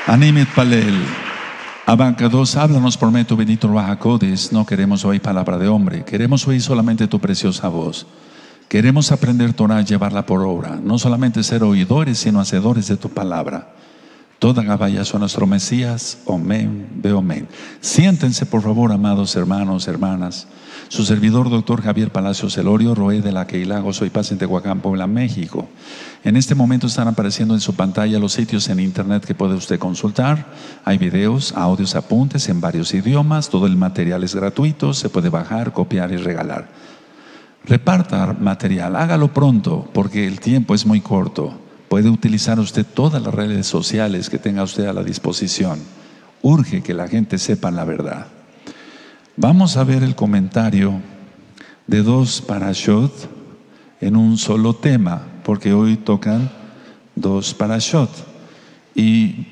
Animit Palel. Abacados, háblanos por medio de tu bendito Ruach HaKodesh. No queremos oír palabra de hombre, queremos oír solamente tu preciosa voz. Queremos aprender Torah y llevarla por obra, no solamente ser oidores, sino hacedores de tu palabra. Toda Gabaya son nuestro Mesías. Omen, ve omen. Siéntense, por favor, amados hermanos, hermanas. Su servidor, doctor Javier Palacios Elorio, Roé de la Queilago, soy paz en Tehuacán, Puebla, México. En este momento están apareciendo en su pantalla los sitios en internet que puede usted consultar. Hay videos, audios, apuntes en varios idiomas. Todo el material es gratuito, se puede bajar, copiar y regalar. Reparta material, hágalo pronto, porque el tiempo es muy corto. Puede utilizar usted todas las redes sociales que tenga usted a la disposición. Urge que la gente sepa la verdad. Vamos a ver el comentario de 2 parashot en un solo tema, porque hoy tocan 2 parashot. Y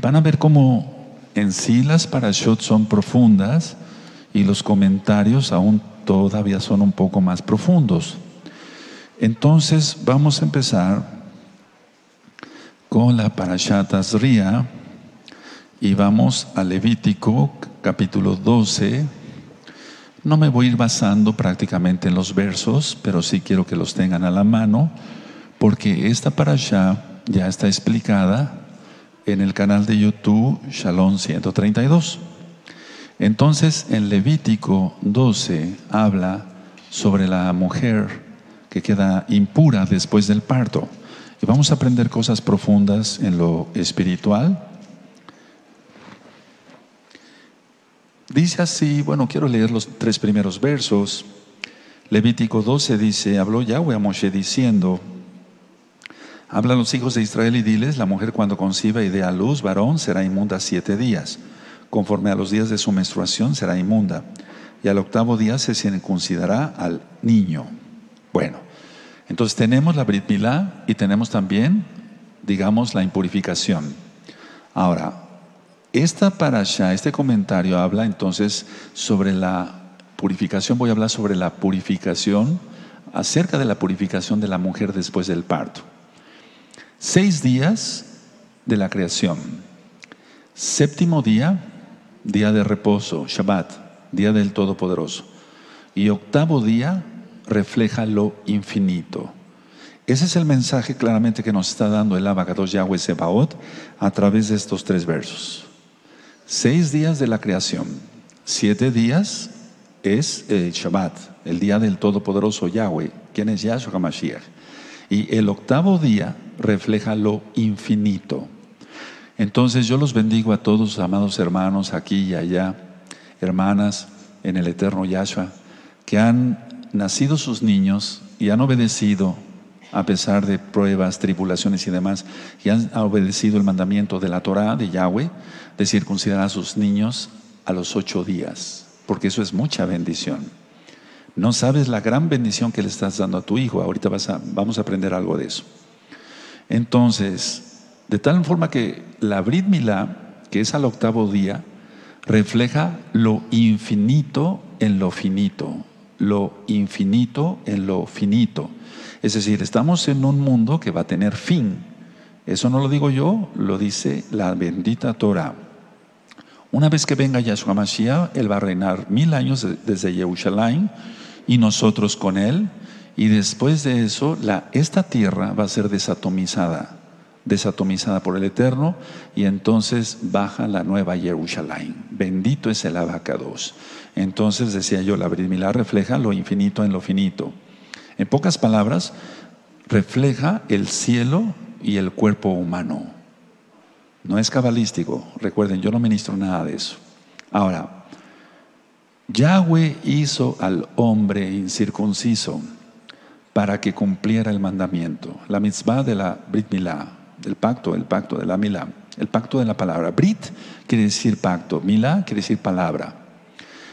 van a ver cómo en sí las parashot son profundas y los comentarios aún todavía son un poco más profundos. Entonces vamos a empezar con la Parashat Azria y vamos a Levítico capítulo 12. No me voy a ir basando prácticamente en los versos, pero sí quiero que los tengan a la mano, porque esta parashá ya está explicada en el canal de YouTube Shalom 132. Entonces en Levítico 12 habla sobre la mujer que queda impura después del parto. Y vamos a aprender cosas profundas en lo espiritual. Dice así, bueno, quiero leer los 3 primeros versos. Levítico 12 dice: habló Yahweh a Moshe diciendo: habla a los hijos de Israel y diles: la mujer cuando conciba y dé a luz varón será inmunda 7 días. Conforme a los días de su menstruación será inmunda. Y al 8º día se circuncidará al niño. Bueno, entonces tenemos la Brit Milá y tenemos también, digamos, la impurificación. Ahora, esta parashá, este comentario habla entonces sobre la purificación. Voy a hablar sobre la purificación, acerca de la purificación de la mujer después del parto. 6 días de la creación. 7º día, día de reposo, Shabbat, día del Todopoderoso. Y 8º día refleja lo infinito. Ese es el mensaje claramente que nos está dando el Abacados Yahweh Sebaot a través de estos 3 versos. 6 días de la creación, 7 días es Shabbat, el día del Todopoderoso Yahweh, quien es Yahshua HaMashiach. Y el 8º día refleja lo infinito. Entonces yo los bendigo a todos, amados hermanos, aquí y allá, hermanas, en el eterno Yahshua, que han nacido sus niños y han obedecido a pesar de pruebas, tribulaciones y demás, y han obedecido el mandamiento de la Torah de Yahweh de circuncidar a sus niños a los 8 días, porque eso es mucha bendición. No sabes la gran bendición que le estás dando a tu hijo. Ahorita vamos a aprender algo de eso. Entonces, de tal forma que la Brit Milá, que es al 8º día, refleja lo infinito en lo finito, lo infinito en lo finito. Es decir, estamos en un mundo que va a tener fin. Eso no lo digo yo, lo dice la bendita Torah. Una vez que venga Yahshua Mashiach, Él va a reinar 1000 años desde Jerusalén y nosotros con Él. Y después de eso, esta tierra va a ser desatomizada por el Eterno, y entonces baja la nueva Jerusalén. Bendito es el Abacados. Entonces decía yo, la Brit Milá refleja lo infinito en lo finito. En pocas palabras, refleja el cielo y el cuerpo humano. No es cabalístico. Recuerden, yo no ministro nada de eso. Ahora, Yahweh hizo al hombre incircunciso para que cumpliera el mandamiento, la mitzvah de la Brit Milá, el pacto de la Milá, el pacto de la palabra. Brit quiere decir pacto, Milá quiere decir palabra.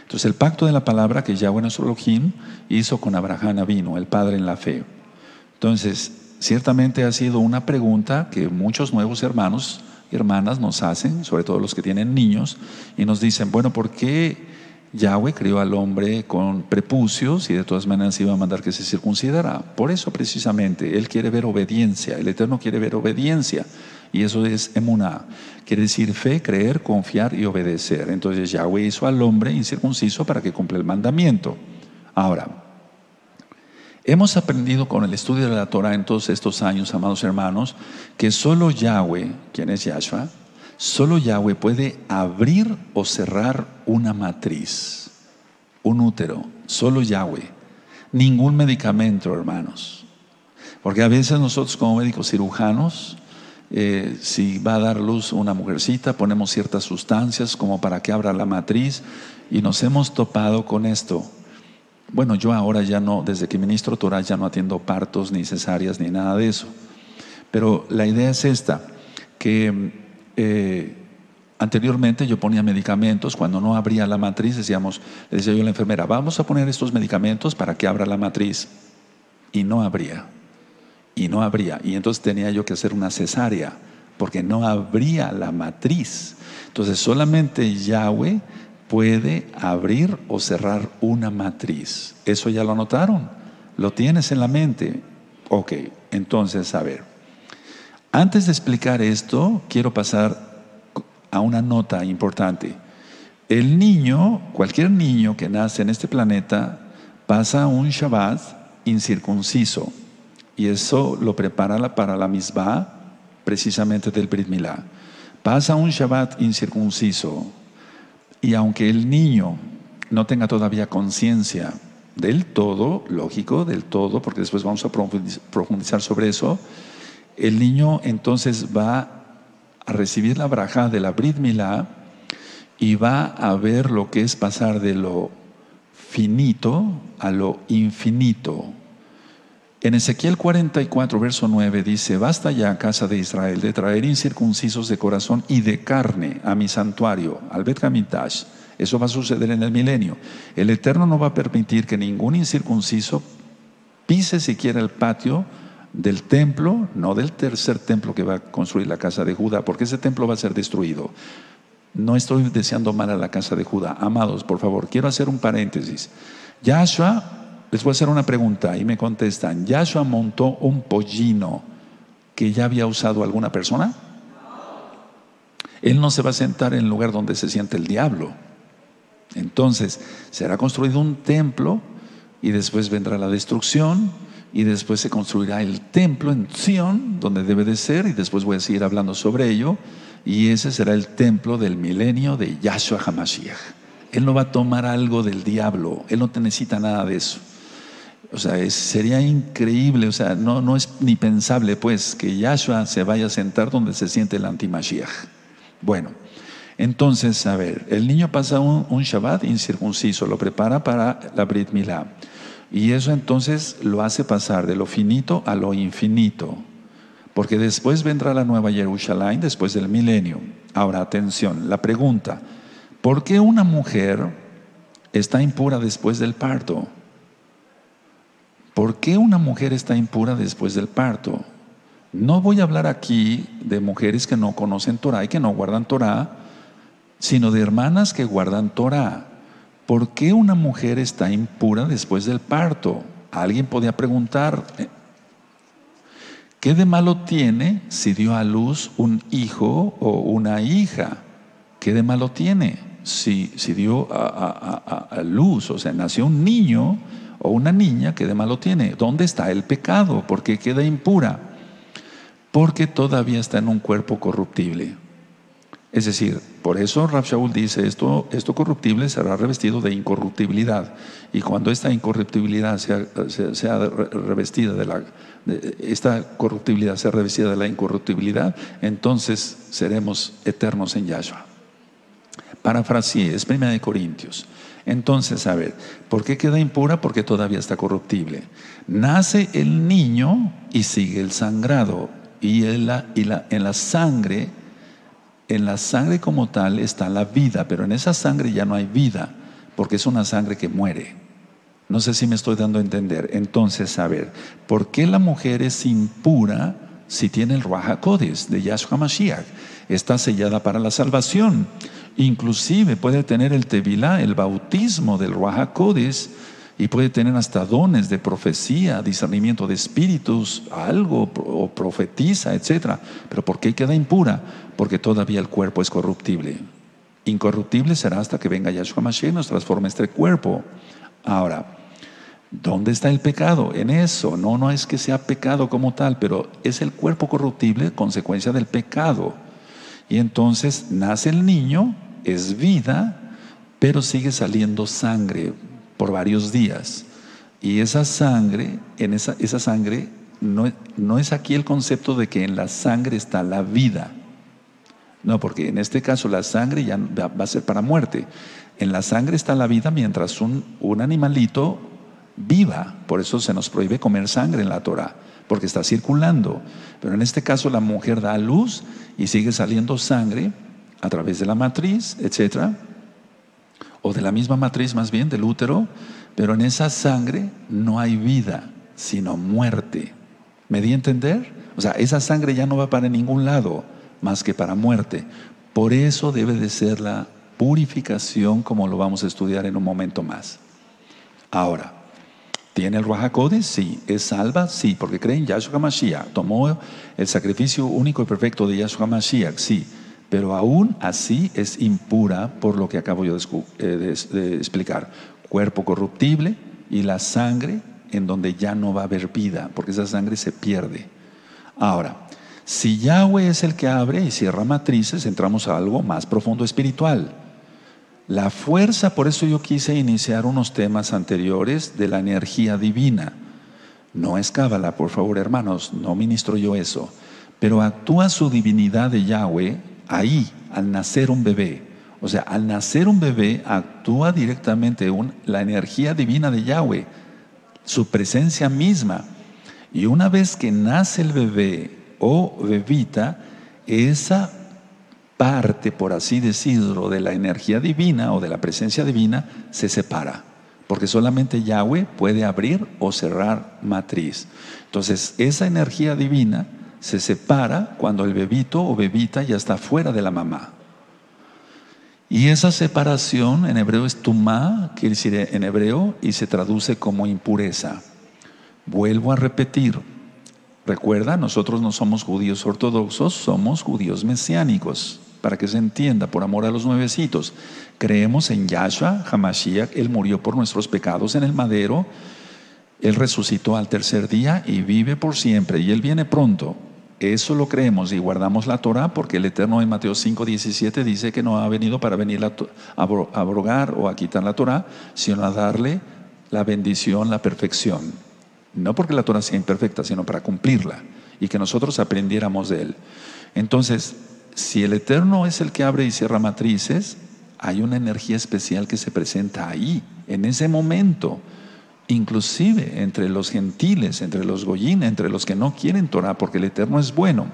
Entonces el pacto de la palabra que Yahweh nuestro Elohim hizo con Abraham Avinu, el padre en la fe. Entonces, ciertamente ha sido una pregunta que muchos nuevos hermanos y hermanas nos hacen, sobre todo los que tienen niños, y nos dicen, bueno, ¿por qué Yahweh crió al hombre con prepucios y de todas maneras iba a mandar que se circuncidara? Por eso precisamente, Él quiere ver obediencia, el Eterno quiere ver obediencia. Y eso es emuná. Quiere decir fe, creer, confiar y obedecer. Entonces Yahweh hizo al hombre incircunciso para que cumpla el mandamiento. Ahora, hemos aprendido con el estudio de la Torah en todos estos años, amados hermanos, que solo Yahweh, quien es Yahshua, solo Yahweh puede abrir o cerrar una matriz, un útero. Solo Yahweh. Ningún medicamento, hermanos. Porque a veces nosotros como médicos cirujanos, si va a dar luz una mujercita, ponemos ciertas sustancias como para que abra la matriz, y nos hemos topado con esto. Bueno, yo ahora ya no, desde que ministro Torah ya no atiendo partos, ni cesáreas, ni nada de eso. Pero la idea es esta, que anteriormente yo ponía medicamentos, cuando no abría la matriz, le decía yo a la enfermera, vamos a poner estos medicamentos para que abra la matriz. Y no abría. Y no abría. Y entonces tenía yo que hacer una cesárea, porque no abría la matriz. Entonces solamente Yahweh puede abrir o cerrar una matriz. ¿Eso ya lo notaron? ¿Lo tienes en la mente? Ok, entonces a ver. Antes de explicar esto, quiero pasar a una nota importante. El niño, cualquier niño que nace en este planeta, pasa un Shabbat incircunciso. Y eso lo prepara para la misbah, precisamente del Brit Milá. Pasa un Shabbat incircunciso. Y aunque el niño no tenga todavía conciencia del todo, lógico, del todo, porque después vamos a profundizar sobre eso, el niño entonces va a recibir la brajá de la Brit Milá y va a ver lo que es pasar de lo finito a lo infinito. En Ezequiel 44, verso 9 dice, basta ya, casa de Israel, de traer incircuncisos de corazón y de carne a mi santuario, al Bet Hamikdash. Eso va a suceder en el milenio. El Eterno no va a permitir que ningún incircunciso pise siquiera el patio del templo, no del tercer templo que va a construir la casa de Judá, porque ese templo va a ser destruido. No estoy deseando mal a la casa de Judá. Amados, por favor, quiero hacer un paréntesis. Yahshua, les voy a hacer una pregunta y me contestan. ¿Yahshua montó un pollino que ya había usado alguna persona? Él no se va a sentar en el lugar donde se siente el diablo. Entonces, será construido un templo y después vendrá la destrucción y después se construirá el templo en Sion, donde debe de ser, y después voy a seguir hablando sobre ello, y ese será el templo del milenio de Yahshua HaMashiach. Él no va a tomar algo del diablo, Él no necesita nada de eso. O sea, sería increíble, o sea, no es ni pensable pues que Yahshua se vaya a sentar donde se siente el anti-Mashiach. Bueno, entonces, a ver, el niño pasa un Shabbat incircunciso, lo prepara para la Brit Milá. Y eso entonces lo hace pasar de lo finito a lo infinito. Porque después vendrá la nueva Jerusalén, después del milenio. Ahora, atención, la pregunta, ¿por qué una mujer está impura después del parto? ¿Por qué una mujer está impura después del parto? No voy a hablar aquí de mujeres que no conocen Torah y que no guardan Torah, sino de hermanas que guardan Torah. ¿Por qué una mujer está impura después del parto? Alguien podría preguntar, ¿qué de malo tiene si dio a luz un hijo o una hija? ¿Qué de malo tiene si dio a luz, o sea, nació un niño o una niña? ¿Qué de malo tiene? ¿Dónde está el pecado? ¿Por qué queda impura? Porque todavía está en un cuerpo corruptible. Es decir, por eso Rav Shaul dice, esto corruptible será revestido de incorruptibilidad. Y cuando esta incorruptibilidad sea revestida esta corruptibilidad sea revestida de la incorruptibilidad, entonces seremos eternos en Yahshua. Parafraseé, es 1 Corintios. Entonces, a ver, ¿por qué queda impura? Porque todavía está corruptible. Nace el niño y sigue el sangrado. Y en la sangre como tal está la vida, pero en esa sangre ya no hay vida, porque es una sangre que muere. No sé si me estoy dando a entender. Entonces, a ver, ¿por qué la mujer es impura si tiene el Ruach HaKodesh de Yahshua Mashiach? Está sellada para la salvación. Inclusive puede tener el Tevilá, el bautismo del Ruach HaKodesh, y puede tener hasta dones de profecía, discernimiento de espíritus, algo, o profetiza, etc. Pero ¿por qué queda impura? Porque todavía el cuerpo es corruptible. Incorruptible será hasta que venga Yahshua Mashiach y nos transforme este cuerpo. Ahora, ¿dónde está el pecado? En eso. No es que sea pecado como tal, pero es el cuerpo corruptible consecuencia del pecado. Y entonces nace el niño, es vida, pero sigue saliendo sangre por varios días. Y esa sangre, esa sangre, no es aquí el concepto de que en la sangre está la vida. No, porque en este caso la sangre ya va a ser para muerte. En la sangre está la vida mientras un animalito viva. Por eso se nos prohíbe comer sangre en la Torah, porque está circulando. Pero en este caso la mujer da a luz y sigue saliendo sangre a través de la matriz, etcétera, o de la misma matriz, más bien del útero. Pero en esa sangre no hay vida, sino muerte. ¿Me di a entender? O sea, esa sangre ya no va para ningún lado más que para muerte. Por eso debe de ser la purificación, como lo vamos a estudiar en un momento más. Ahora, ¿tiene el Ruach HaKodesh? Sí. ¿Es salva? Sí, porque cree en Yahshua Mashiach. Tomó el sacrificio único y perfecto de Yahshua Mashiach, sí. Pero aún así es impura por lo que acabo yo de explicar. Cuerpo corruptible y la sangre en donde ya no va a haber vida, porque esa sangre se pierde. Ahora, si Yahweh es el que abre y cierra matrices, entramos a algo más profundo espiritual. La fuerza, por eso yo quise iniciar unos temas anteriores de la energía divina. No es cábala, por favor, hermanos, no ministro yo eso. Pero actúa su divinidad de Yahweh ahí, al nacer un bebé. O sea, al nacer un bebé actúa directamente la energía divina de Yahweh, su presencia misma. Y una vez que nace el bebé o bebita, esa parte, por así decirlo, de la energía divina o de la presencia divina se separa, porque solamente Yahweh puede abrir o cerrar matriz. Entonces, esa energía divina se separa cuando el bebito o bebita ya está fuera de la mamá. Y esa separación en hebreo es tumá, quiere decir en hebreo, y se traduce como impureza. Vuelvo a repetir. Recuerda, nosotros no somos judíos ortodoxos, somos judíos mesiánicos, para que se entienda, por amor a los nuevecitos. Creemos en Yahshua HaMashiach, Él murió por nuestros pecados en el madero, Él resucitó al tercer día y vive por siempre, y Él viene pronto. Eso lo creemos y guardamos la Torah, porque el Eterno en Mateo 5:17 dice que no ha venido para venir a abrogar o a quitar la Torah, sino a darle la bendición, la perfección. No porque la Torah sea imperfecta, sino para cumplirla y que nosotros aprendiéramos de Él. Entonces, si el Eterno es el que abre y cierra matrices, hay una energía especial que se presenta ahí, en ese momento. Inclusive entre los gentiles, entre los goyín, entre los que no quieren Torah, porque el Eterno es bueno.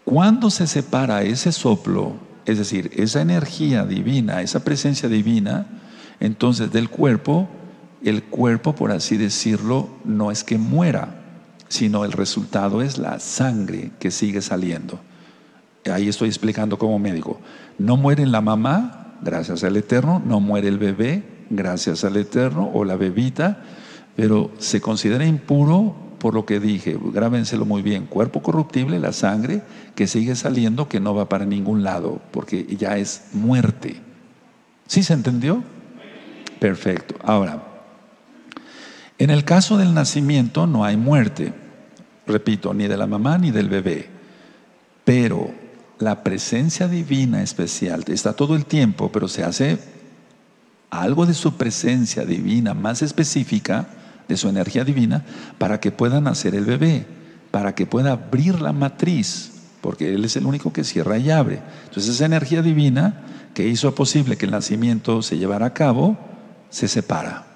Cuando se separa ese soplo, es decir, esa energía divina, esa presencia divina, entonces del cuerpo, el cuerpo, por así decirlo, no es que muera, sino el resultado es la sangre que sigue saliendo. Ahí estoy explicando como médico. No muere la mamá, gracias al Eterno, no muere el bebé, gracias al Eterno, o la bebita, pero se considera impuro por lo que dije. Grábenselo muy bien: cuerpo corruptible, la sangre que sigue saliendo, que no va para ningún lado, porque ya es muerte. ¿Sí se entendió? Perfecto. Ahora, en el caso del nacimiento no hay muerte, repito, ni de la mamá ni del bebé, pero la presencia divina especial está todo el tiempo, pero se hace algo de su presencia divina más específica, de su energía divina, para que pueda nacer el bebé, para que pueda abrir la matriz, porque Él es el único que cierra y abre. Entonces esa energía divina que hizo posible que el nacimiento se llevara a cabo, se separa.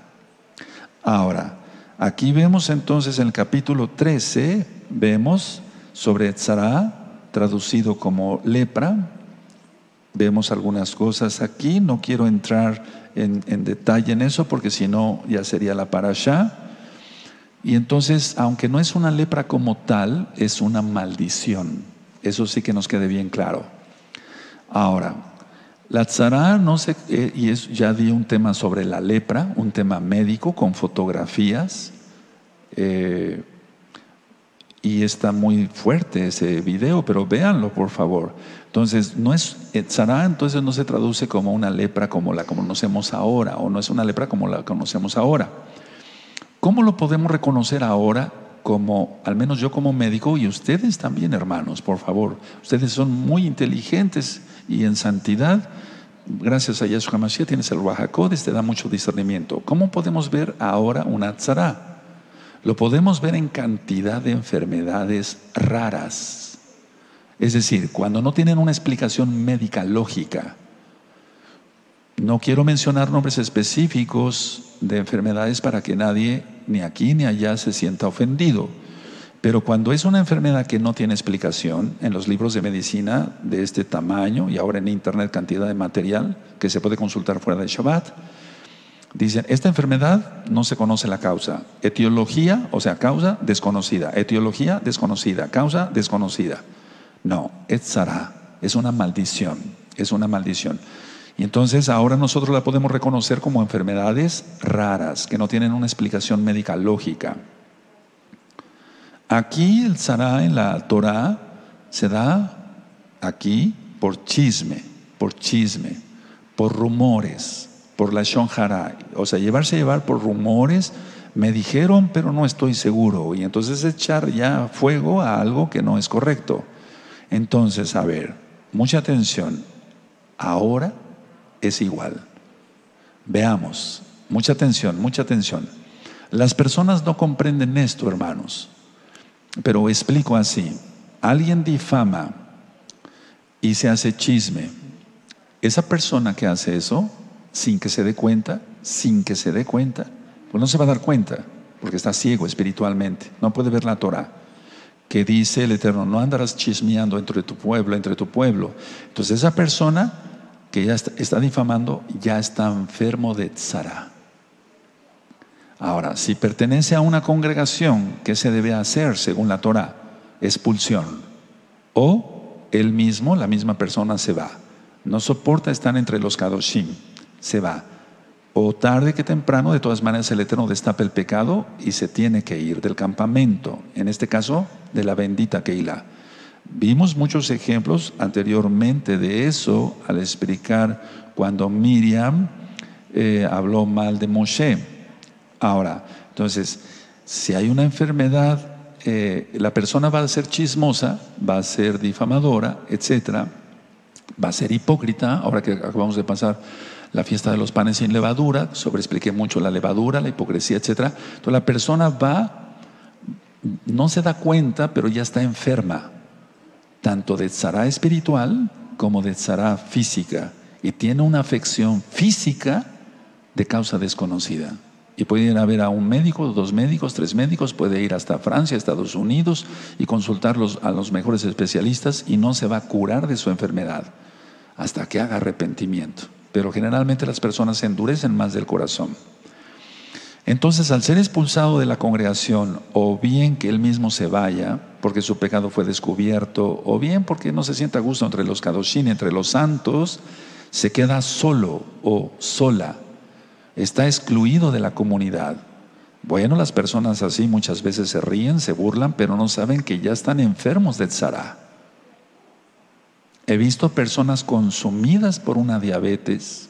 Ahora, aquí vemos entonces en el capítulo 13, vemos sobre Tzara, traducido como lepra. Vemos algunas cosas aquí, no quiero entrar en detalle en eso, porque si no ya sería la parashá. Y entonces, aunque no es una lepra como tal, es una maldición. Eso sí que nos quede bien claro. Ahora, La tzara, no sé, ya di un tema sobre la lepra, un tema médico con fotografías, y está muy fuerte ese video, pero véanlo por favor. Entonces, no es tzara, entonces no se traduce como una lepra como la conocemos ahora, o no es una lepra como la conocemos ahora. ¿Cómo lo podemos reconocer ahora? Como, al menos yo como médico, y ustedes también, hermanos, por favor. Ustedes son muy inteligentes y en santidad. Gracias a Yahshua HaMashiach tienes el Ruach HaKodesh, te da mucho discernimiento. ¿Cómo podemos ver ahora una tzara? Lo podemos ver en cantidad de enfermedades raras. Es decir, cuando no tienen una explicación médica lógica. No quiero mencionar nombres específicos de enfermedades para que nadie, ni aquí ni allá, se sienta ofendido. Pero cuando es una enfermedad que no tiene explicación, en los libros de medicina de este tamaño, y ahora en internet cantidad de material que se puede consultar fuera de Shabbat, dicen, esta enfermedad no se conoce la causa. Etiología, o sea, causa desconocida. Etiología desconocida. Causa desconocida. No, es tzara, es una maldición. Es una maldición. Y entonces ahora nosotros la podemos reconocer como enfermedades raras, que no tienen una explicación médica lógica. Aquí el tzara en la Torah se da aquí por chisme, por rumores, por la lashon hara, o sea, llevar por rumores. Me dijeron, pero no estoy seguro, y entonces echar ya fuego a algo que no es correcto. Entonces, a ver, mucha atención. Ahora es igual. Veamos, mucha atención, mucha atención. Las personas no comprenden esto, hermanos, pero explico así. Alguien difama y se hace chisme. Esa persona que hace eso, sin que se dé cuenta, pues no se va a dar cuenta, porque está ciego espiritualmente, no puede ver la Torah, que dice el Eterno, no andarás chismeando entre tu pueblo. Entonces esa persona que ya está difamando, ya está enfermo de tzara. Ahora, si pertenece a una congregación, ¿qué se debe hacer según la Torah? Expulsión. O él mismo, la misma persona se va. No soporta estar entre los kadoshim, se va. O tarde que temprano, de todas maneras, el Eterno destapa el pecado y se tiene que ir del campamento. En este caso, de la bendita Keilah. Vimos muchos ejemplos anteriormente de eso al explicar cuando Miriam habló mal de Moshe. Ahora, entonces, si hay una enfermedad, la persona va a ser chismosa, va a ser difamadora, etcétera, va a ser hipócrita. Ahora que acabamos de pasar la fiesta de los panes sin levadura, expliqué mucho la levadura, la hipocresía, etcétera. Entonces la persona no se da cuenta, pero ya está enferma, tanto de tzara espiritual como de tzara física, y tiene una afección física de causa desconocida. Y puede ir a ver a un médico, 2 médicos, 3 médicos, puede ir hasta Francia, Estados Unidos y consultar a los mejores especialistas, y no se va a curar de su enfermedad hasta que haga arrepentimiento. Pero generalmente las personas se endurecen más del corazón. Entonces, al ser expulsado de la congregación, o bien que él mismo se vaya porque su pecado fue descubierto, o bien porque no se siente a gusto entre los kadoshim, entre los santos, se queda solo o sola, está excluido de la comunidad. Bueno, las personas así muchas veces se ríen, se burlan, pero no saben que ya están enfermos de tzara. He visto personas consumidas por una diabetes.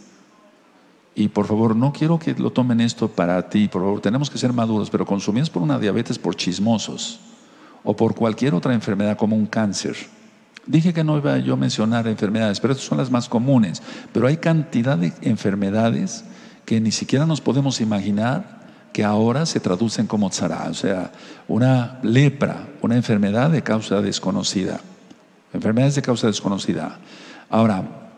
Y por favor, no quiero que lo tomen esto para ti, por favor, tenemos que ser maduros, pero consumidos por una diabetes por chismosos, o por cualquier otra enfermedad como un cáncer. Dije que no iba yo a mencionar enfermedades, pero estas son las más comunes. Pero hay cantidad de enfermedades que ni siquiera nos podemos imaginar, que ahora se traducen como tzara, o sea, una lepra, una enfermedad de causa desconocida. Enfermedades de causa desconocida. Ahora,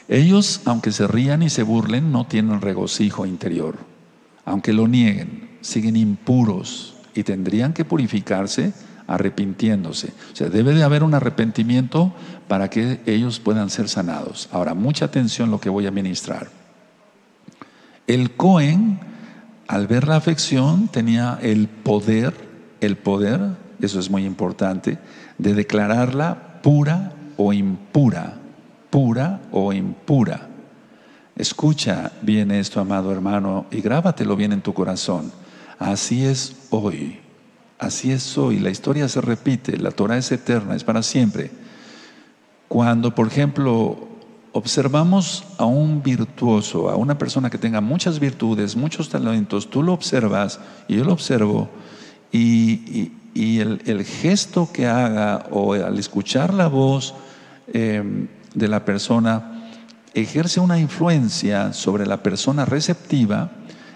ellos, aunque se rían y se burlen, no tienen regocijo interior. Aunque lo nieguen, siguen impuros y tendrían que purificarse arrepintiéndose. O sea, debe de haber un arrepentimiento para que ellos puedan ser sanados. Ahora, mucha atención lo que voy a ministrar. El Cohen, al ver la afección, tenía el poder, eso es muy importante, de declararla pura o impura. Escucha bien esto, amado hermano, y grábatelo bien en tu corazón. Así es hoy. Así es hoy. La historia se repite. La Torah es eterna, es para siempre. Cuando, por ejemplo, observamos a un virtuoso, a una persona que tenga muchas virtudes, muchos talentos, tú lo observas y yo lo observo, y el gesto que haga o al escuchar la voz de la persona ejerce una influencia sobre la persona receptiva,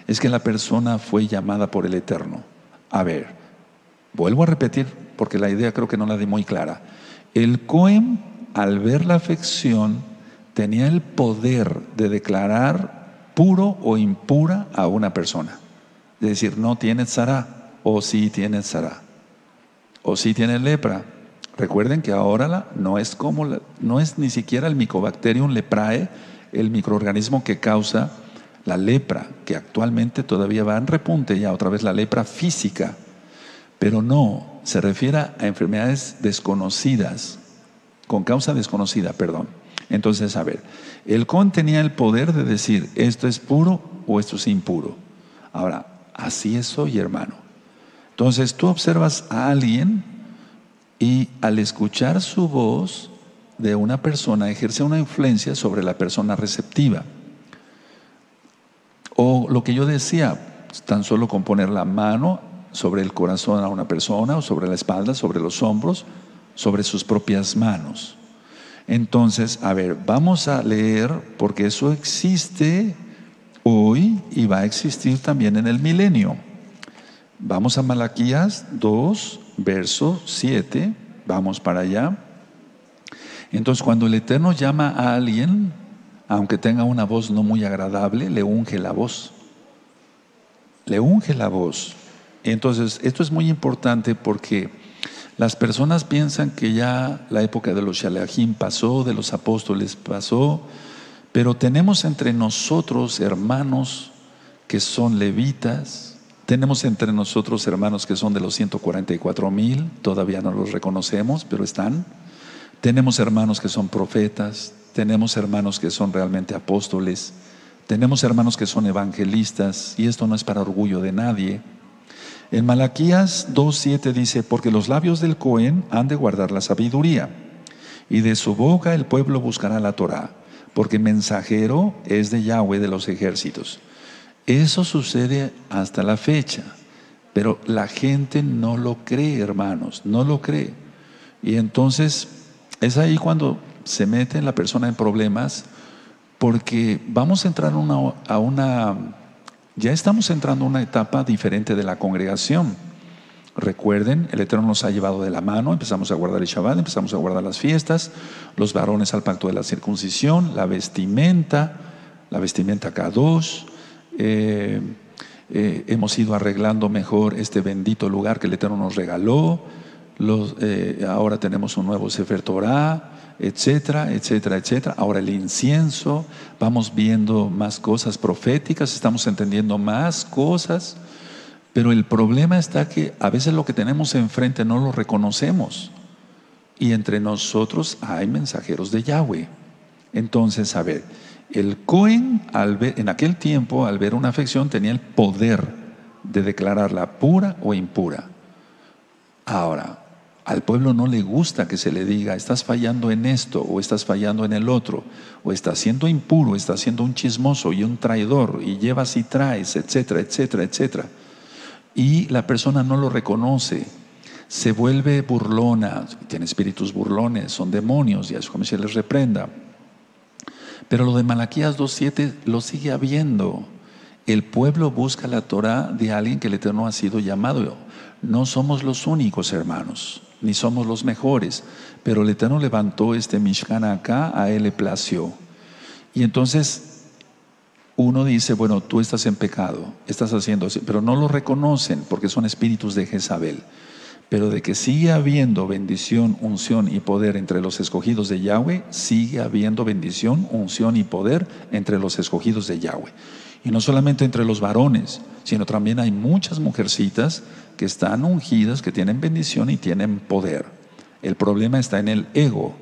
es que la persona fue llamada por el Eterno. A ver, vuelvo a repetir porque la idea creo que no la di muy clara. El Cohen, al ver la afección, tenía el poder de declarar puro o impura a una persona. Es decir, no tiene tzara, o sí tiene tzara, o sí tiene lepra. Recuerden que ahora no es ni siquiera el Mycobacterium leprae, el microorganismo que causa la lepra, que actualmente todavía va en repunte, ya otra vez la lepra física, pero no, se refiere a enfermedades desconocidas, con causa desconocida, perdón. Entonces, a ver, el Cohen tenía el poder de decir, esto es puro o esto es impuro. Ahora, así es hoy, hermano. Entonces, tú observas a alguien y al escuchar su voz de una persona ejerce una influencia sobre la persona receptiva. O lo que yo decía, tan solo con poner la mano sobre el corazón a una persona, o sobre la espalda, sobre los hombros, sobre sus propias manos. Entonces, a ver, vamos a leer, porque eso existe hoy y va a existir también en el milenio. Vamos a Malaquías 2, verso 7, vamos para allá. Entonces, cuando el Eterno llama a alguien, aunque tenga una voz no muy agradable, le unge la voz. Le unge la voz. Entonces, esto es muy importante porque las personas piensan que ya la época de los Shalachim pasó, de los apóstoles pasó, pero tenemos entre nosotros hermanos que son levitas, tenemos entre nosotros hermanos que son de los 144,000, todavía no los reconocemos, pero están. Tenemos hermanos que son profetas, tenemos hermanos que son realmente apóstoles, tenemos hermanos que son evangelistas, y esto no es para orgullo de nadie. En Malaquías 2:7 dice, porque los labios del Cohen han de guardar la sabiduría, y de su boca el pueblo buscará la Torá, porque mensajero es de Yahweh de los ejércitos. Eso sucede hasta la fecha, pero la gente no lo cree, hermanos, no lo cree. Y entonces es ahí cuando se mete la persona en problemas, porque vamos a entrar ya estamos entrando a una etapa diferente de la congregación. Recuerden, el Eterno nos ha llevado de la mano, empezamos a guardar el Shabbat, empezamos a guardar las fiestas, los varones al pacto de la circuncisión, la vestimenta Kadosh. Hemos ido arreglando mejor este bendito lugar que el Eterno nos regaló. Ahora tenemos un nuevo Sefer Torah, etcétera, etcétera, etcétera. Ahora el incienso, vamos viendo más cosas proféticas, estamos entendiendo más cosas, pero el problema está que a veces lo que tenemos enfrente no lo reconocemos, y entre nosotros hay mensajeros de Yahweh. Entonces, a ver, el Cohen en aquel tiempo, al ver una afección, tenía el poder de declararla pura o impura. Ahora, al pueblo no le gusta que se le diga, estás fallando en esto, o estás fallando en el otro, o estás siendo impuro, estás siendo un chismoso y un traidor, y llevas y traes, etcétera, etcétera, etcétera. Y la persona no lo reconoce, se vuelve burlona, tiene espíritus burlones, son demonios, y a eso como se les reprenda. Pero lo de Malaquías 2:7 lo sigue habiendo. El pueblo busca la Torah de alguien que el Eterno ha sido llamado. No somos los únicos, hermanos, ni somos los mejores, pero el Eterno levantó este Mishkan acá, a él le plació. Y entonces uno dice, bueno, tú estás en pecado, estás haciendo así, pero no lo reconocen porque son espíritus de Jezabel. Pero de que sigue habiendo bendición, unción y poder entre los escogidos de Yahweh, sigue habiendo bendición, unción y poder entre los escogidos de Yahweh. Y no solamente entre los varones, sino también hay muchas mujercitas que están ungidas, que tienen bendición y tienen poder. El problema está en el ego,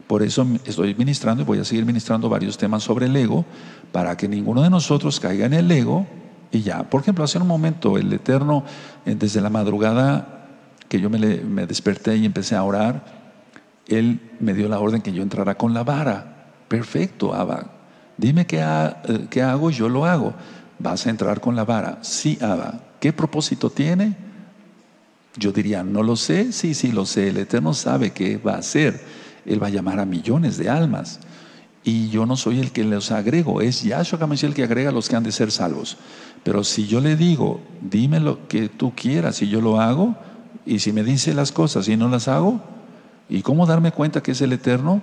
Por eso estoy ministrando y voy a seguir ministrando varios temas sobre el ego, para que ninguno de nosotros caiga en el ego y ya. Por ejemplo, hace un momento el Eterno, desde la madrugada que yo me desperté y empecé a orar, Él me dio la orden que yo entrara con la vara. Perfecto, Abba. Dime qué hago, yo lo hago. ¿Vas a entrar con la vara? Sí, Abba. ¿Qué propósito tiene? Yo diría, no lo sé. Sí, sí, lo sé. El Eterno sabe qué va a hacer. Él va a llamar a millones de almas. Y yo no soy el que los agrego. Es Yahshua HaMashiach el que agrega a los que han de ser salvos. Pero si yo le digo, dime lo que tú quieras y yo lo hago, y si me dice las cosas y no las hago, ¿y cómo darme cuenta que es el Eterno?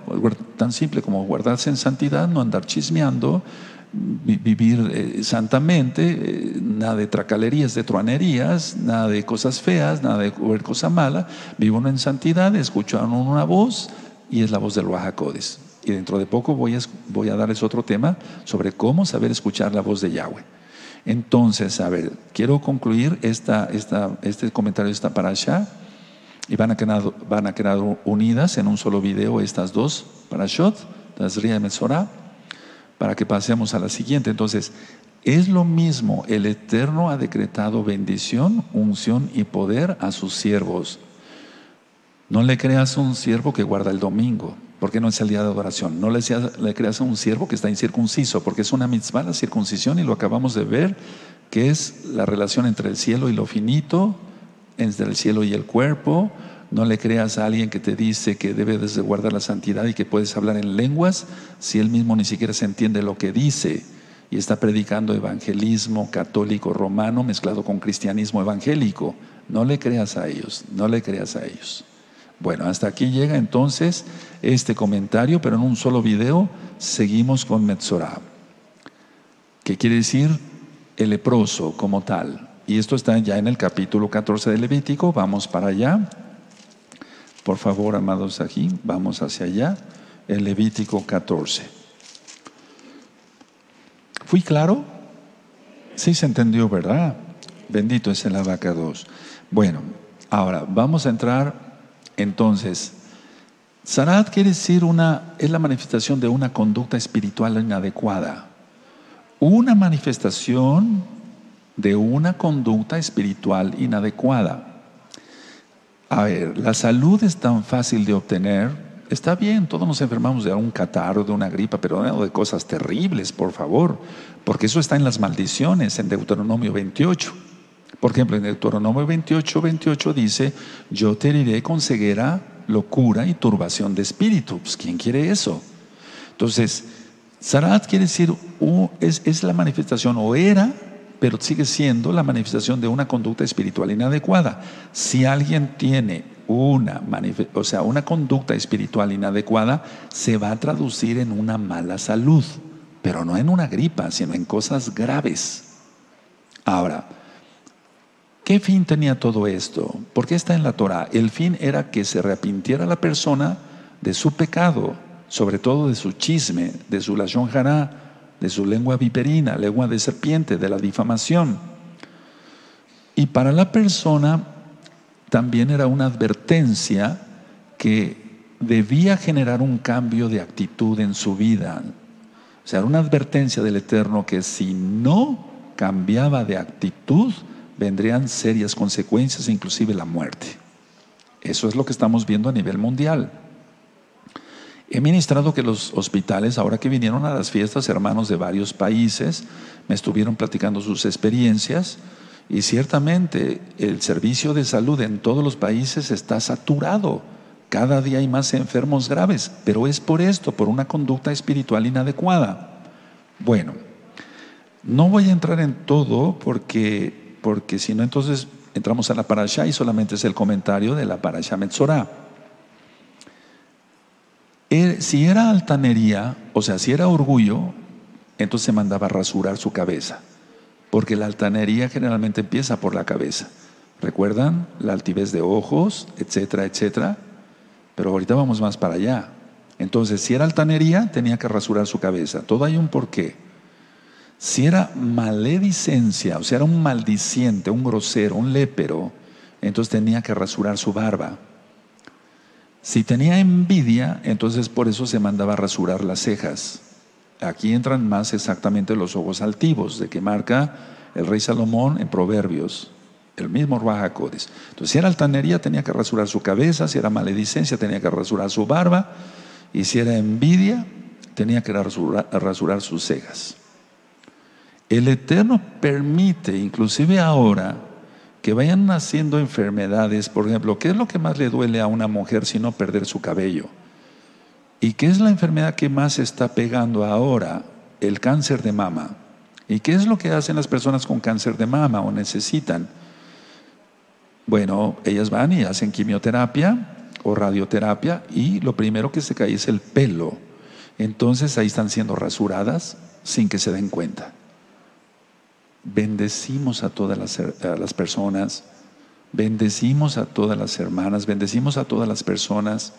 Tan simple como guardarse en santidad, no andar chismeando, vivir santamente, nada de tracalerías, de truanerías, nada de cosas feas, nada de ver cosa mala. Vivo uno en santidad, escucho una voz y es la voz del Ruach HaKodesh. Y dentro de poco voy a darles otro tema sobre cómo saber escuchar la voz de Yahweh. Entonces, a ver, quiero concluir este comentario de esta parashá. Y van a quedar unidas en un solo video estas dos parashot, Tazria y Metzorah, para que pasemos a la siguiente. Entonces, es lo mismo, el Eterno ha decretado bendición, unción y poder a sus siervos. No le creas un siervo que guarda el domingo, porque no es el día de adoración. No le creas a un siervo que está incircunciso, porque es una mitzvah la circuncisión, y lo acabamos de ver, que es la relación entre el cielo y lo finito, entre el cielo y el cuerpo. No le creas a alguien que te dice que debes de guardar la santidad y que puedes hablar en lenguas, si él mismo ni siquiera se entiende lo que dice y está predicando evangelismo católico romano mezclado con cristianismo evangélico. No le creas a ellos, no le creas a ellos. Bueno, hasta aquí llega entonces este comentario, pero en un solo video seguimos con Metzorah, que quiere decir el leproso como tal. Y esto está ya en el capítulo 14 de Levítico. Vamos para allá. Por favor, amados, aquí, vamos hacia allá. El Levítico 14. ¿Fui claro? Sí se entendió, ¿verdad? Bendito es el abacados. Bueno, ahora vamos a entrar. Entonces, Zarat quiere decir es la manifestación de una conducta espiritual inadecuada. Una manifestación de una conducta espiritual inadecuada. A ver, la salud es tan fácil de obtener. Está bien, todos nos enfermamos de un catarro, de una gripa, pero no de cosas terribles, por favor, porque eso está en las maldiciones, en Deuteronomio 28. Por ejemplo, en Deuteronomio 28 dice: yo te heriré con ceguera, locura y turbación de espíritu. Pues, ¿quién quiere eso? Entonces, Zarat quiere decir, es la manifestación, o era, pero sigue siendo la manifestación de una conducta espiritual inadecuada. Si alguien tiene una conducta espiritual inadecuada, se va a traducir en una mala salud, pero no en una gripa, sino en cosas graves. Ahora, ¿qué fin tenía todo esto? ¿Por qué está en la Torah? El fin era que se arrepintiera la persona de su pecado, sobre todo de su chisme, de su lashon hará, de su lengua viperina, lengua de serpiente, de la difamación. Y para la persona también era una advertencia que debía generar un cambio de actitud en su vida. O sea, era una advertencia del Eterno que si no cambiaba de actitud, vendrían serias consecuencias, inclusive la muerte. Eso es lo que estamos viendo a nivel mundial. He ministrado que los hospitales, ahora que vinieron a las fiestas hermanos de varios países, me estuvieron platicando sus experiencias, y ciertamente el servicio de salud en todos los países está saturado. Cada día hay más enfermos graves, pero es por esto, por una conducta espiritual inadecuada. Bueno, no voy a entrar en todo porque si no, entonces entramos a la parashá y solamente es el comentario de la parashá Metzorah. Si era altanería, o sea, si era orgullo, entonces se mandaba a rasurar su cabeza, porque la altanería generalmente empieza por la cabeza. ¿Recuerdan? La altivez de ojos, etcétera, etcétera. Pero ahorita vamos más para allá. Entonces, si era altanería, tenía que rasurar su cabeza. Todo hay un porqué. Si era maledicencia, o sea, era un maldiciente, un grosero, un lépero, entonces tenía que rasurar su barba. Si tenía envidia, entonces por eso se mandaba a rasurar las cejas. Aquí entran más exactamente los ojos altivos, de que marca el rey Salomón en Proverbios, el mismo Ruach HaKodesh. Entonces, si era altanería, tenía que rasurar su cabeza; si era maledicencia, tenía que rasurar su barba; y si era envidia, tenía que rasurar sus cejas. El Eterno permite, inclusive ahora, que vayan naciendo enfermedades. Por ejemplo, ¿qué es lo que más le duele a una mujer sino perder su cabello? ¿Y qué es la enfermedad que más se está pegando ahora? El cáncer de mama. ¿Y qué es lo que hacen las personas con cáncer de mama o necesitan? Bueno, ellas van y hacen quimioterapia o radioterapia, y lo primero que se cae es el pelo. Entonces ahí están siendo rasuradas sin que se den cuenta. Bendecimos a todas las personas, bendecimos a todas las hermanas, bendecimos a todas las personas.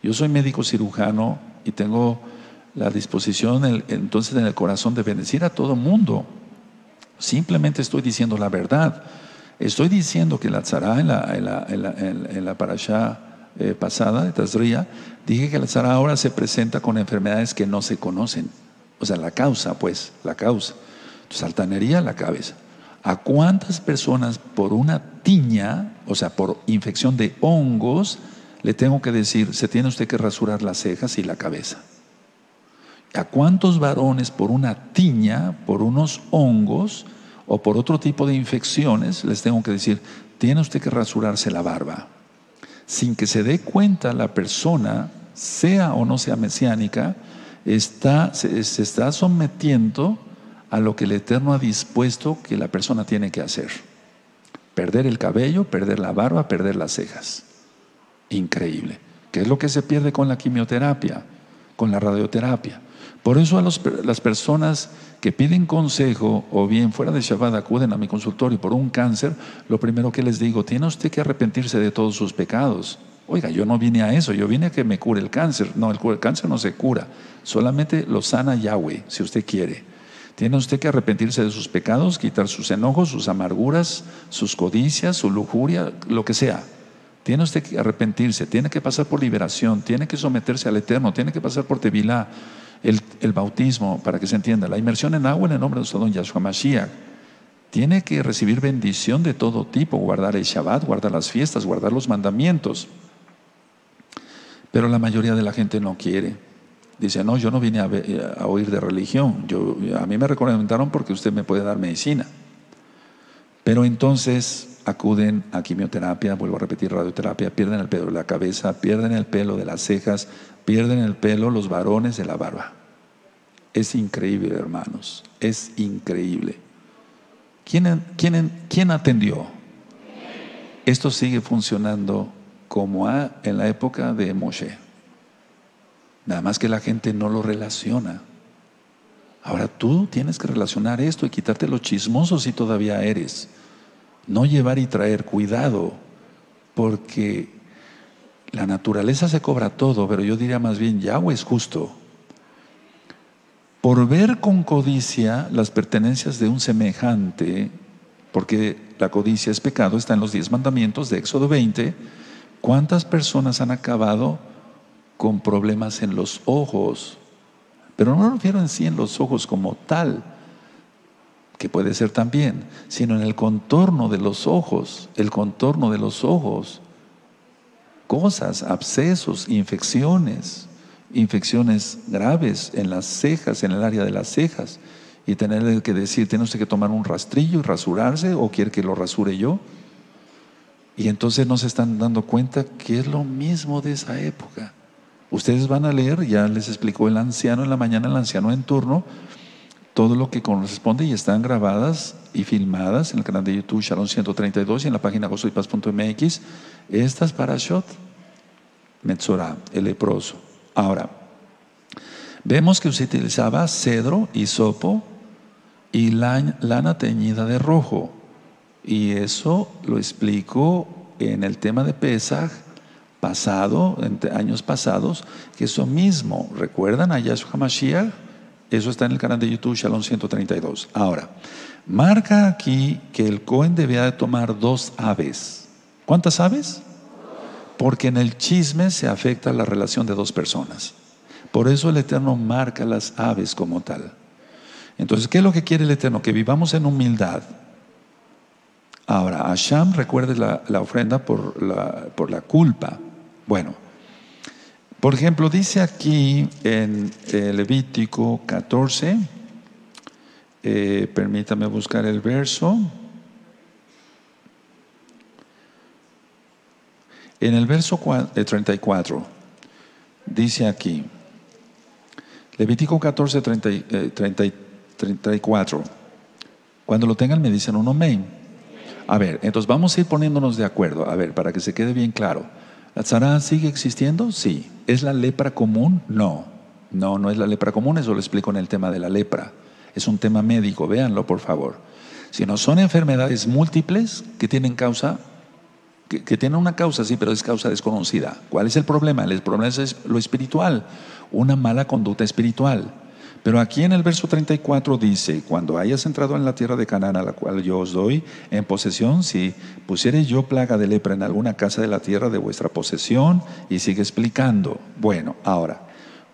Yo soy médico cirujano y tengo la disposición entonces en el corazón de bendecir a todo mundo. Simplemente estoy diciendo la verdad. Estoy diciendo que la tzara en la parashá pasada de Tazria, dije que la tzara ahora se presenta con enfermedades que no se conocen. O sea, la causa. Entonces, altanería, la cabeza. ¿A cuántas personas por una tiña, o sea, por infección de hongos, le tengo que decir, se tiene usted que rasurar las cejas y la cabeza? ¿A cuántos varones por una tiña, por unos hongos o por otro tipo de infecciones, les tengo que decir, tiene usted que rasurarse la barba? Sin que se dé cuenta la persona, sea o no sea mesiánica, se está sometiendo a lo que el Eterno ha dispuesto que la persona tiene que hacer. Perder el cabello, perder la barba, perder las cejas. Increíble. ¿Qué es lo que se pierde con la quimioterapia, con la radioterapia? Por eso las personas que piden consejo o bien fuera de Shabbat acuden a mi consultorio por un cáncer, lo primero que les digo, tiene usted que arrepentirse de todos sus pecados. Oiga, yo no vine a eso, yo vine a que me cure el cáncer. No, el cáncer no se cura, solamente lo sana Yahweh, si usted quiere. Tiene usted que arrepentirse de sus pecados, quitar sus enojos, sus amarguras, sus codicias, su lujuria, lo que sea. Tiene usted que arrepentirse, tiene que pasar por liberación, tiene que someterse al Eterno, tiene que pasar por Tevilá, el bautismo, para que se entienda, la inmersión en agua en el nombre de nuestro don Yahshua Mashiach. Tiene que recibir bendición de todo tipo, guardar el Shabbat, guardar las fiestas, guardar los mandamientos. Pero la mayoría de la gente no quiere. Dice, no, yo no vine a oír de religión, a mí me recomendaron porque usted me puede dar medicina. Pero entonces acuden a quimioterapia, vuelvo a repetir, radioterapia, pierden el pelo de la cabeza, pierden el pelo de las cejas, pierden el pelo los varones de la barba. Es increíble, hermanos, es increíble. ¿Quién atendió? Esto sigue funcionando como en la época de Moshe. Nada más que la gente no lo relaciona. Ahora tú tienes que relacionar esto y quitarte lo chismoso si todavía eres. No llevar y traer, cuidado, porque la naturaleza se cobra todo, pero yo diría más bien, Yahweh es justo. Por ver con codicia las pertenencias de un semejante, porque la codicia es pecado, está en los 10 mandamientos de Éxodo 20, ¿cuántas personas han acabado con problemas en los ojos? Pero no me refiero en sí en los ojos como tal, que puede ser también, sino en el contorno de los ojos, cosas, abscesos, infecciones graves en las cejas, en el área de las cejas, y tenerle que decir, ¿tiene usted que tomar un rastrillo y rasurarse o quiere que lo rasure yo? Y entonces no se están dando cuenta que es lo mismo de esa época. Ustedes van a leer, ya les explicó el anciano en la mañana, el anciano en turno, todo lo que corresponde, y están grabadas y filmadas en el canal de YouTube Shalom 132 y en la página gozoypaz.mx estas parashot, Metzorah, el leproso. Ahora, vemos que se utilizaba cedro, hisopo y lana teñida de rojo, y eso lo explico en el tema de Pesaj pasado, en años pasados, que eso mismo, ¿recuerdan a Yahshua Mashiach? Eso está en el canal de YouTube Shalom 132. Ahora, marca aquí que el Cohen debía de tomar 2 aves. ¿Cuántas aves? Porque en el chisme se afecta la relación de dos personas. Por eso el Eterno marca las aves como tal. Entonces, ¿qué es lo que quiere el Eterno? Que vivamos en humildad. Ahora, Asham, recuerde la ofrenda por la culpa. Bueno, por ejemplo, dice aquí en Levítico 14, permítame buscar el verso. En el verso 34, dice aquí, Levítico 14, 34. Cuando lo tengan me dicen un amén. A ver, entonces vamos a ir poniéndonos de acuerdo. A ver, para que se quede bien claro. ¿La tzara sigue existiendo? Sí. ¿Es la lepra común? No. No es la lepra común, eso lo explico en el tema de la lepra. Es un tema médico, véanlo por favor. Si no son enfermedades múltiples que tienen causa, que tienen una causa, sí, pero es causa desconocida. ¿Cuál es el problema? El problema es lo espiritual, una mala conducta espiritual. Pero aquí en el verso 34 dice: cuando hayas entrado en la tierra de Canaán, a la cual yo os doy en posesión, si pusiere yo plaga de lepra en alguna casa de la tierra de vuestra posesión, y sigue explicando. Bueno, ahora,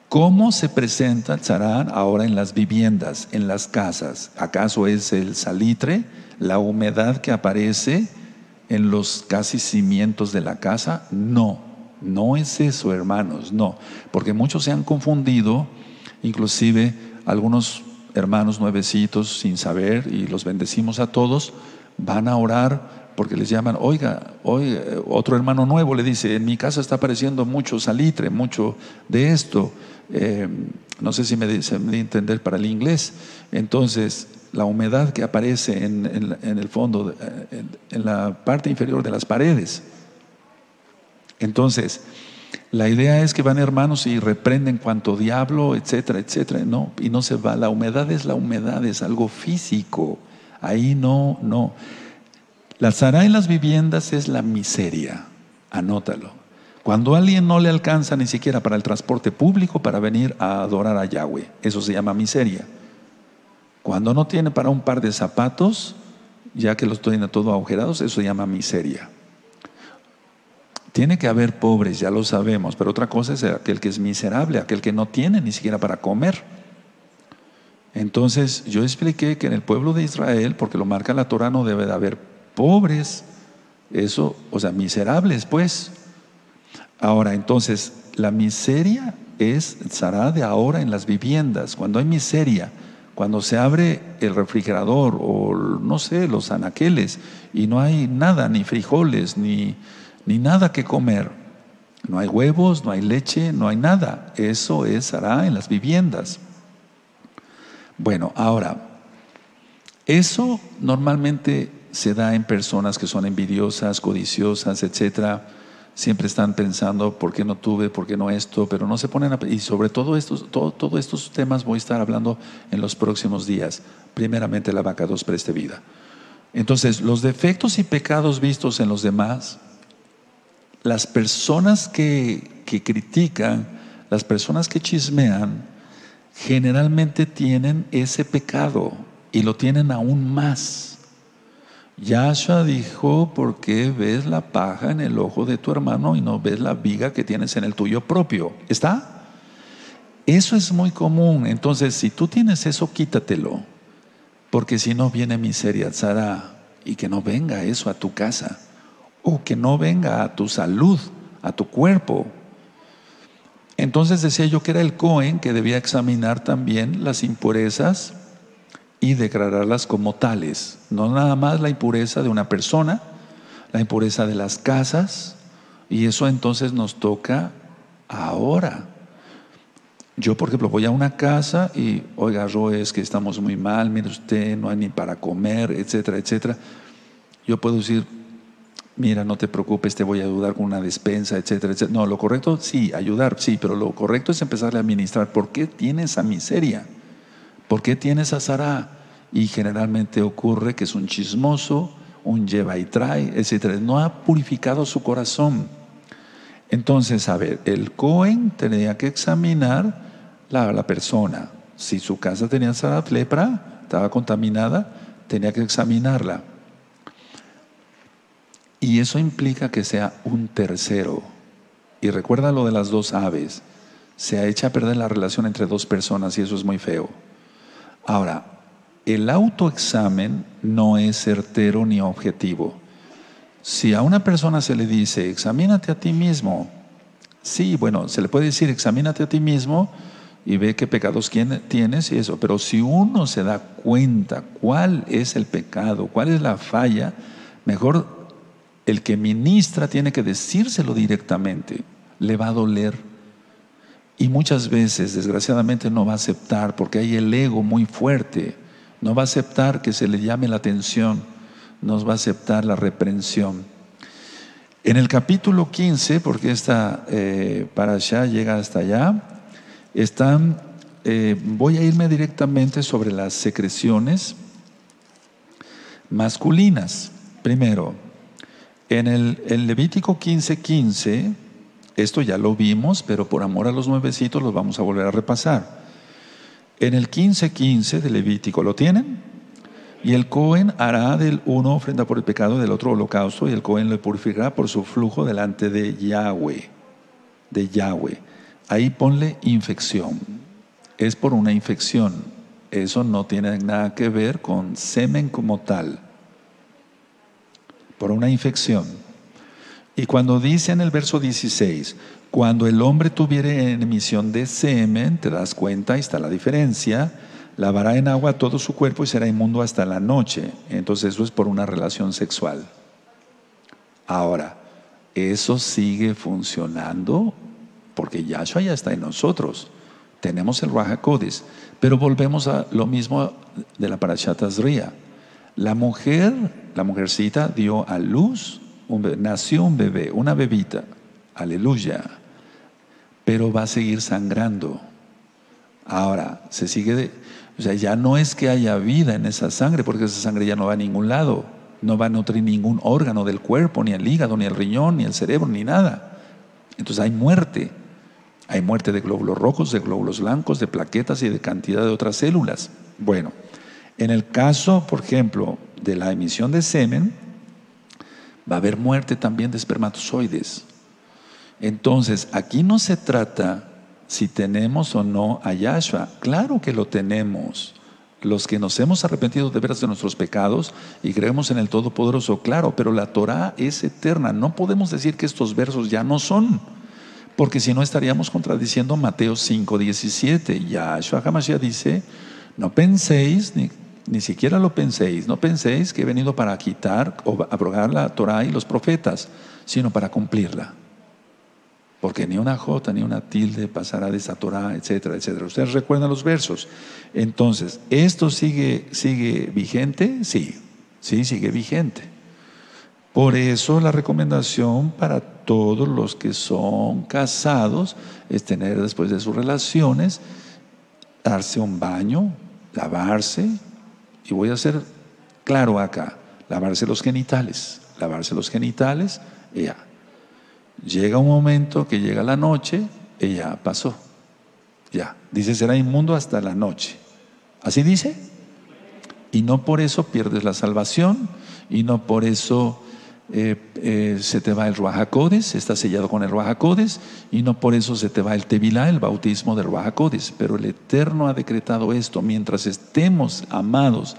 ¿cómo se presenta el tzarán ahora en las viviendas, en las casas? ¿Acaso es el salitre, la humedad que aparece en los casi cimientos de la casa? No, no es eso, hermanos, no. Porque muchos se han confundido, inclusive algunos hermanos nuevecitos sin saber, y los bendecimos a todos, van a orar porque les llaman, oiga, otro hermano nuevo le dice: en mi casa está apareciendo mucho salitre, mucho de esto. No sé si me di a entender para el inglés. Entonces, la humedad que aparece en el fondo, en la parte inferior de las paredes. Entonces, la idea es que van hermanos y reprenden cuanto diablo, etcétera, etcétera. No, y no se va. La humedad, es algo físico. Ahí no. La tzara en las viviendas es la miseria. Anótalo. Cuando a alguien no le alcanza ni siquiera para el transporte público para venir a adorar a Yahweh, eso se llama miseria. Cuando no tiene para un par de zapatos, ya que los tiene todos agujerados, eso se llama miseria. Tiene que haber pobres, ya lo sabemos, pero otra cosa es aquel que es miserable, aquel que no tiene ni siquiera para comer. Entonces, yo expliqué que en el pueblo de Israel, porque lo marca la Torah, no debe de haber pobres, eso, o sea, miserables, pues. Ahora, entonces, la miseria es tzara de ahora en las viviendas. Cuando hay miseria, cuando se abre el refrigerador o, no sé, los anaqueles y no hay nada, ni frijoles, ni nada que comer, no hay huevos, no hay leche, no hay nada. Eso es tzara en las viviendas. Bueno, ahora, eso normalmente se da en personas que son envidiosas, codiciosas, etcétera. Siempre están pensando: ¿por qué no tuve? ¿Por qué no esto? Pero no se ponen y sobre todo todos estos temas voy a estar hablando en los próximos días. Primeramente, la vaca 2 preste vida. Entonces, los defectos y pecados vistos en los demás, las personas que critican, las personas que chismean, generalmente tienen ese pecado y lo tienen aún más. Yahshua dijo: ¿por qué ves la paja en el ojo de tu hermano y no ves la viga que tienes en el tuyo propio? ¿Está? Eso es muy común. Entonces, si tú tienes eso, quítatelo, porque si no viene miseria, tzara, y que no venga eso a tu casa, o que no venga a tu salud, a tu cuerpo. Entonces decía yo que era el Cohen que debía examinar también las impurezas y declararlas como tales. No nada más la impureza de una persona, la impureza de las casas, y eso entonces nos toca ahora. Yo, por ejemplo, voy a una casa y: oiga, Roe, es que estamos muy mal, mire usted, no hay ni para comer, etcétera, etcétera. Yo puedo decir: mira, no te preocupes, te voy a ayudar con una despensa, etcétera, etcétera. No, lo correcto, sí, ayudar, sí, pero lo correcto es empezarle a administrar. ¿Por qué tiene esa miseria? ¿Por qué tiene esa tzara? Y generalmente ocurre que es un chismoso, un lleva y trae, etcétera. No ha purificado su corazón. Entonces, a ver, el Cohen tenía que examinar la persona. Si su casa tenía tzara, lepra, estaba contaminada, tenía que examinarla. Y eso implica que sea un tercero. Y recuerda lo de las dos aves. Se ha hecho a perder la relación entre dos personas y eso es muy feo. Ahora, el autoexamen no es certero ni objetivo. Si a una persona se le dice, examínate a ti mismo, sí, bueno, se le puede decir, examínate a ti mismo y ve qué pecados tienes y eso. Pero si uno se da cuenta cuál es el pecado, cuál es la falla, mejor el que ministra tiene que decírselo directamente. Le va a doler. Y muchas veces, desgraciadamente, no va a aceptar porque hay el ego muy fuerte. No va a aceptar que se le llame la atención. No va a aceptar la reprensión. En el capítulo 15, porque esta parashá llega hasta allá, voy a irme directamente sobre las secreciones masculinas. Primero, en Levítico 15:15, esto ya lo vimos, pero por amor a los nuevecitos los vamos a volver a repasar. En el 15:15 de Levítico, ¿lo tienen? Y el Cohen hará del uno ofrenda por el pecado, del otro holocausto, y el Cohen lo purificará por su flujo delante de Yahweh. De Yahweh. Ahí ponle infección. Es por una infección. Eso no tiene nada que ver con semen como tal. Por una infección. Y cuando dice en el verso 16, cuando el hombre tuviere en emisión de semen, te das cuenta, ahí está la diferencia, lavará en agua todo su cuerpo y será inmundo hasta la noche. Entonces eso es por una relación sexual. Ahora, eso sigue funcionando porque Yahshua ya está en nosotros. Tenemos el Ruach HaKodesh. Pero volvemos a lo mismo de la Parashat Tazria. La mujercita dio a luz, nació un bebé, una bebita. Aleluya. Pero va a seguir sangrando. Ahora, o sea, ya no es que haya vida en esa sangre, porque esa sangre ya no va a ningún lado. No va a nutrir ningún órgano del cuerpo, ni el hígado, ni el riñón, ni el cerebro, ni nada. Entonces hay muerte. Hay muerte de glóbulos rojos, de glóbulos blancos, de plaquetas y de cantidad de otras células. Bueno, en el caso, por ejemplo, de la emisión de semen, va a haber muerte también de espermatozoides. Entonces, aquí no se trata si tenemos o no a Yahshua. Claro que lo tenemos. Los que nos hemos arrepentido de veras de nuestros pecados y creemos en el Todopoderoso, claro, pero la Torah es eterna. No podemos decir que estos versos ya no son, porque si no estaríamos contradiciendo Mateo 5:17. Yahshua HaMashiach dice, no penséis, ni siquiera lo penséis, no penséis que he venido para quitar o abrogar la Torah y los profetas, sino para cumplirla. Porque ni una jota ni una tilde pasará de esa Torah, etcétera, etcétera. ¿Ustedes recuerdan los versos? Entonces, ¿esto sigue vigente? Sí, sigue vigente. Por eso la recomendación para todos los que son casados es tener después de sus relaciones, darse un baño, lavarse, y voy a ser claro acá, lavarse los genitales, y ya. Llega un momento que llega la noche y ya pasó. Ya, dice será inmundo hasta la noche. ¿Así dice? Y no por eso pierdes la salvación, y no por eso se te va el Ruach HaKodesh, estás sellado con el Ruach HaKodesh, y no por eso se te va el Tevilá, el bautismo del Ruach HaKodesh. Pero el Eterno ha decretado esto mientras estemos amados.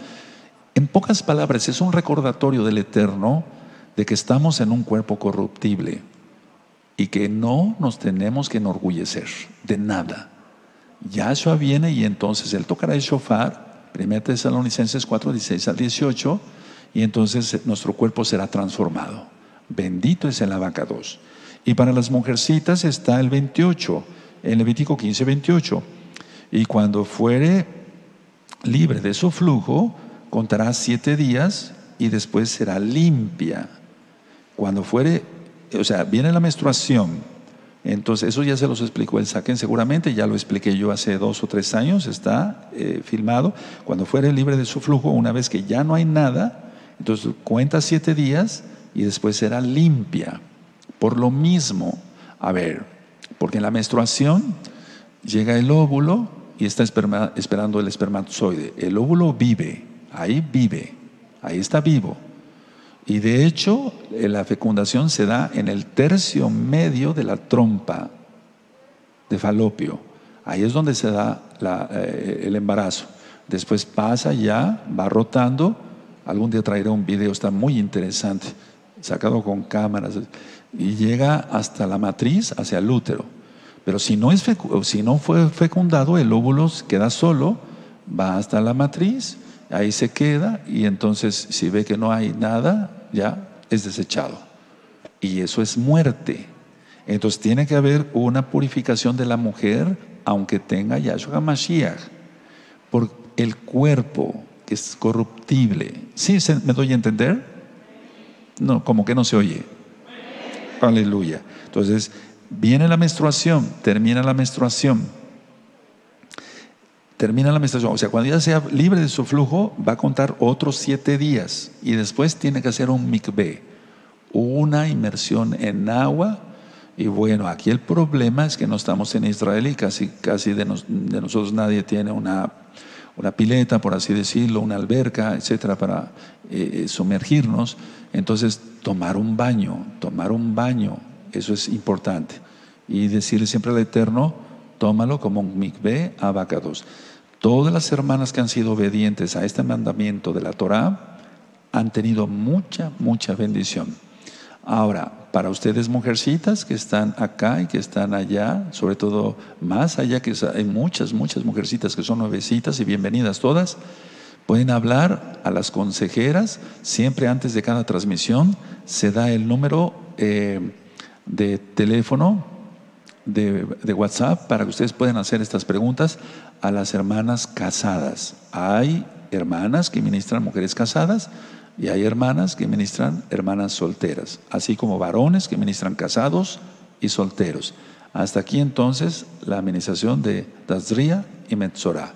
En pocas palabras, es un recordatorio del Eterno de que estamos en un cuerpo corruptible y que no nos tenemos que enorgullecer de nada. Yahshua viene y entonces Él tocará el shofar, 1 Tesalonicenses 4:16-18, y entonces nuestro cuerpo será transformado. Bendito es el abacados. Y para las mujercitas está el 28, en Levítico 15:28. Y cuando fuere libre de su flujo, contará 7 días y después será limpia. Cuando fuere, o sea, viene la menstruación. Entonces, eso ya se los explicó el Saquen seguramente, ya lo expliqué yo hace 2 o 3 años, está filmado. Cuando fuere libre de su flujo, una vez que ya no hay nada, entonces cuenta 7 días y después será limpia. Por lo mismo, a ver, porque en la menstruación llega el óvulo y está esperando el espermatozoide. El óvulo vive, ahí está vivo. Y de hecho, la fecundación se da en el tercio medio de la trompa de falopio. Ahí es donde se da el embarazo. Después pasa ya, va rotando. Algún día traeré un video, está muy interesante, sacado con cámaras, y llega hasta la matriz, hacia el útero. Pero si no fue fecundado, el óvulo queda solo, va hasta la matriz, ahí se queda, y entonces si ve que no hay nada, ya es desechado. Y eso es muerte. Entonces tiene que haber una purificación de la mujer, aunque tenga Yahshua HaMashiach, por el cuerpo que es corruptible. ¿Sí me doy a entender? No, como que no se oye. Aleluya. Entonces viene la menstruación, termina la menstruación. O sea, cuando ella sea libre de su flujo, va a contar otros 7 días y después tiene que hacer un mikveh, una inmersión en agua. Y bueno, aquí el problema es que no estamos en Israel y casi de nosotros nadie tiene una pileta, por así decirlo, una alberca, etcétera, para sumergirnos. Entonces, tomar un baño, eso es importante. Y decirle siempre al Eterno, tómalo como un mikveh abacados. Todas las hermanas que han sido obedientes a este mandamiento de la Torah han tenido mucha bendición. Ahora, para ustedes mujercitas que están acá y que están allá, sobre todo más allá, que hay muchas mujercitas que son nuevecitas, y bienvenidas todas, pueden hablar a las consejeras. Siempre antes de cada transmisión se da el número de teléfono de WhatsApp para que ustedes puedan hacer estas preguntas a las hermanas casadas. Hay hermanas que ministran mujeres casadas y hay hermanas que ministran hermanas solteras, así como varones que ministran casados y solteros. Hasta aquí entonces la administración de Tazria y Metzorah.